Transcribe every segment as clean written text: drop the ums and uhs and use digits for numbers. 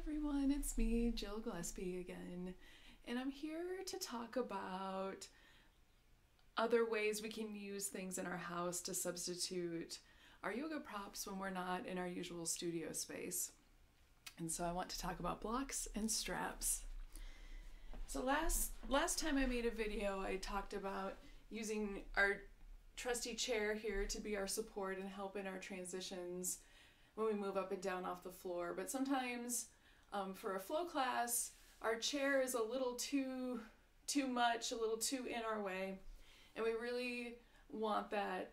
everyone, it's me, Jill Gillespie again, and I'm here to talk about other ways we can use things in our house to substitute our yoga props when we're not in our usual studio space. And so I want to talk about blocks and straps. So last time I made a video, I talked about using our trusty chair here to be our support and help in our transitions when we move up and down off the floor. But sometimes for a flow class, our chair is a little too much, a little too in our way, and we really want that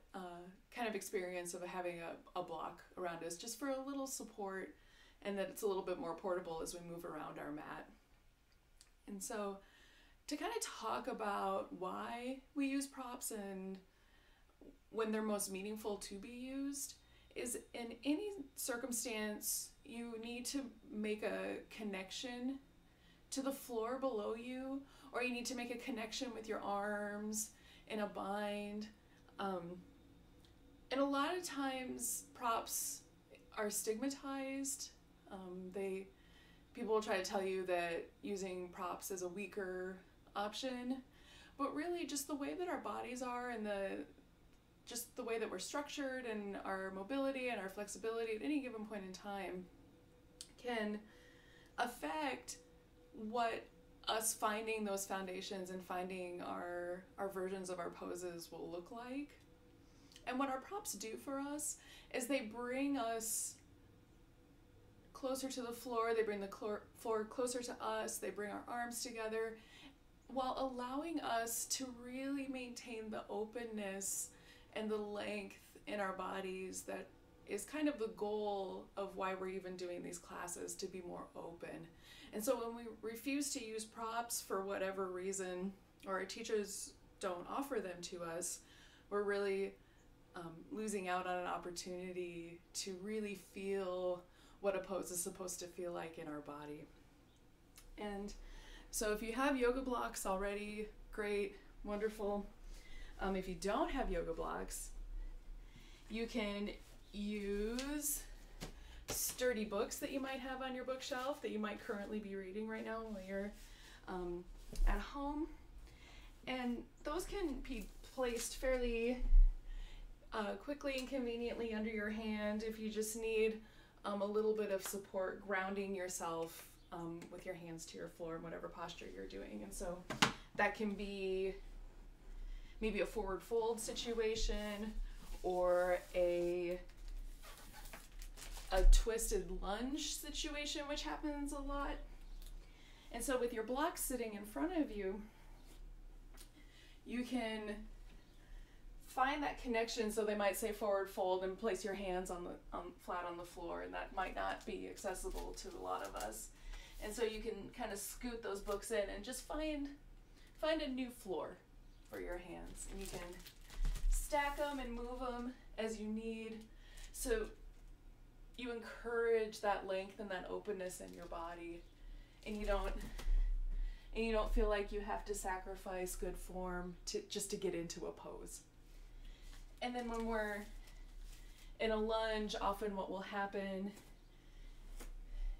kind of experience of having a block around us just for a little support, and that it's a little bit more portable as we move around our mat. And so to kind of talk about why we use props and when they're most meaningful to be used, is in any circumstance you need to make a connection to the floor below you, or you need to make a connection with your arms in a bind. And a lot of times props are stigmatized. People will try to tell you that using props is a weaker option, but really just the way that our bodies are and just the way that we're structured and our mobility and our flexibility at any given point in time can affect what us finding those foundations and finding our versions of our poses will look like. And what our props do for us is they bring us closer to the floor, they bring the floor closer to us, they bring our arms together while allowing us to really maintain the openness and the length in our bodies that is kind of the goal of why we're even doing these classes, to be more open. And so when we refuse to use props for whatever reason, or our teachers don't offer them to us, we're really losing out on an opportunity to really feel what a pose is supposed to feel like in our body. And so if you have yoga blocks already, great, wonderful. If you don't have yoga blocks, you can use sturdy books that you might have on your bookshelf that you might currently be reading right now while you're at home. And those can be placed fairly quickly and conveniently under your hand if you just need a little bit of support grounding yourself with your hands to your floor in whatever posture you're doing. And so that can be maybe a forward fold situation, or a twisted lunge situation, which happens a lot. And so with your blocks sitting in front of you, you can find that connection. So they might say forward fold and place your hands flat on the floor, and that might not be accessible to a lot of us. And so you can kind of scoot those books in and just find a new floor for your hands, and you can stack them and move them as you need, so you encourage that length and that openness in your body, and you don't feel like you have to sacrifice good form just to get into a pose. And then when we're in a lunge, often what will happen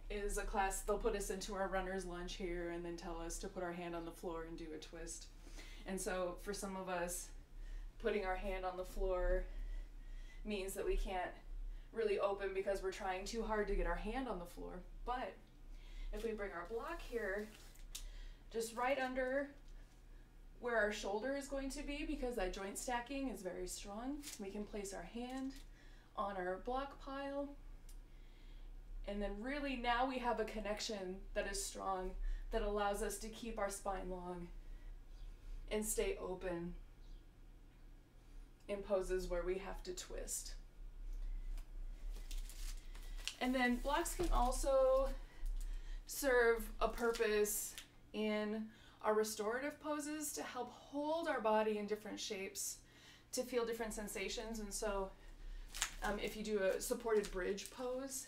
is a class, they'll put us into our runner's lunge here and then tell us to put our hand on the floor and do a twist. And so for some of us, putting our hand on the floor means that we can't really open because we're trying too hard to get our hand on the floor. But if we bring our block here, just right under where our shoulder is going to be, because that joint stacking is very strong, we can place our hand on our block pile. And then really now we have a connection that is strong, that allows us to keep our spine long and stay open in poses where we have to twist. And then blocks can also serve a purpose in our restorative poses to help hold our body in different shapes, to feel different sensations. And so if you do a supported bridge pose,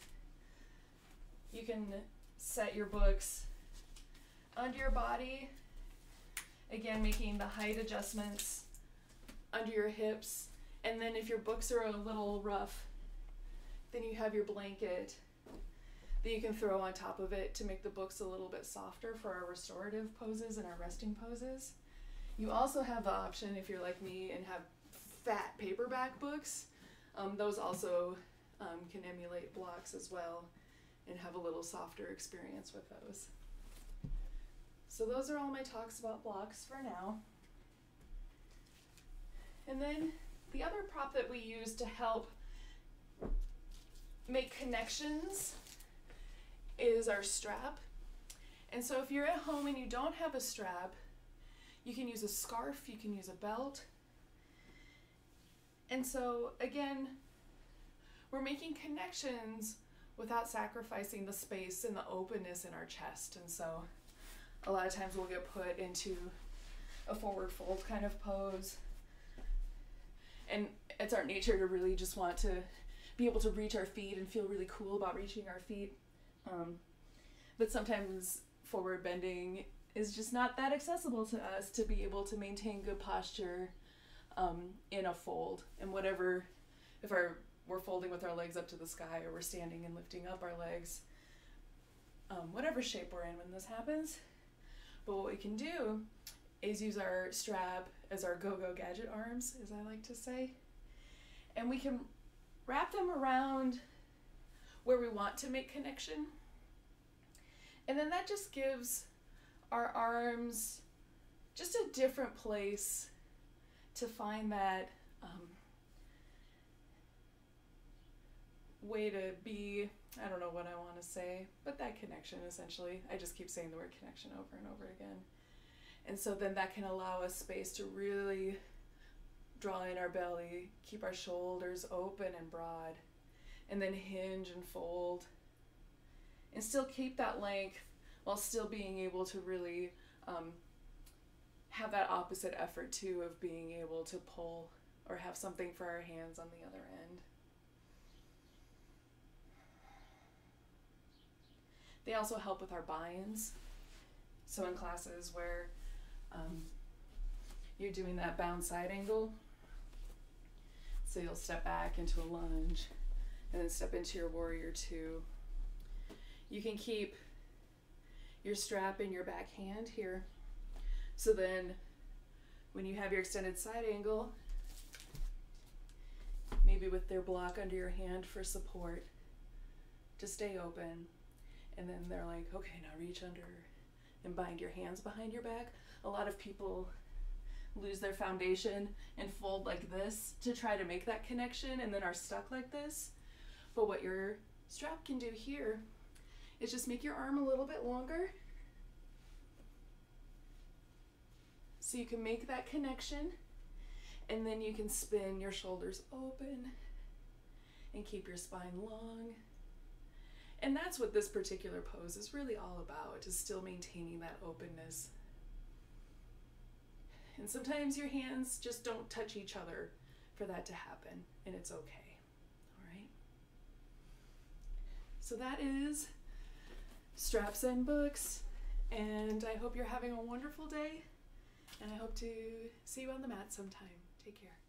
you can set your books under your body, again making the height adjustments under your hips. And then if your books are a little rough, then you have your blanket that you can throw on top of it to make the books a little bit softer for our restorative poses and our resting poses. You also have the option, if you're like me and have fat paperback books, those also can emulate blocks as well and have a little softer experience with those. So those are all my talks about blocks for now. And then the other prop that we use to help make connections is our strap. And so if you're at home and you don't have a strap, you can use a scarf, you can use a belt. And so again, we're making connections without sacrificing the space and the openness in our chest. And so a lot of times we'll get put into a forward fold kind of pose. And it's our nature to really just want to be able to reach our feet and feel really cool about reaching our feet. But sometimes forward bending is just not that accessible to us to be able to maintain good posture in a fold. And whatever, if we're folding with our legs up to the sky or we're standing and lifting up our legs, whatever shape we're in when this happens. But what we can do is use our strap as our go-go gadget arms, as I like to say. And we can wrap them around where we want to make connection. And then that just gives our arms just a different place to find that way to be, I don't know what I want to say, but that connection essentially. I just keep saying the word connection over and over again. And so then that can allow us space to really draw in our belly, keep our shoulders open and broad, and then hinge and fold. And still keep that length while still being able to really have that opposite effort too of being able to pull or have something for our hands on the other end. They also help with our buy-ins. So in classes where you're doing that bound side angle, so you'll step back into a lunge and then step into your warrior two. You can keep your strap in your back hand here. So then when you have your extended side angle, maybe with their block under your hand for support, to stay open. And then they're like, okay, now reach under and bind your hands behind your back. A lot of people lose their foundation and fold like this to try to make that connection and then are stuck like this. But what your strap can do here is just make your arm a little bit longer so you can make that connection, and then you can spin your shoulders open and keep your spine long. And that's what this particular pose is really all about, is still maintaining that openness. And sometimes your hands just don't touch each other for that to happen, and it's okay, all right? So that is Straps and Books, and I hope you're having a wonderful day, and I hope to see you on the mat sometime. Take care.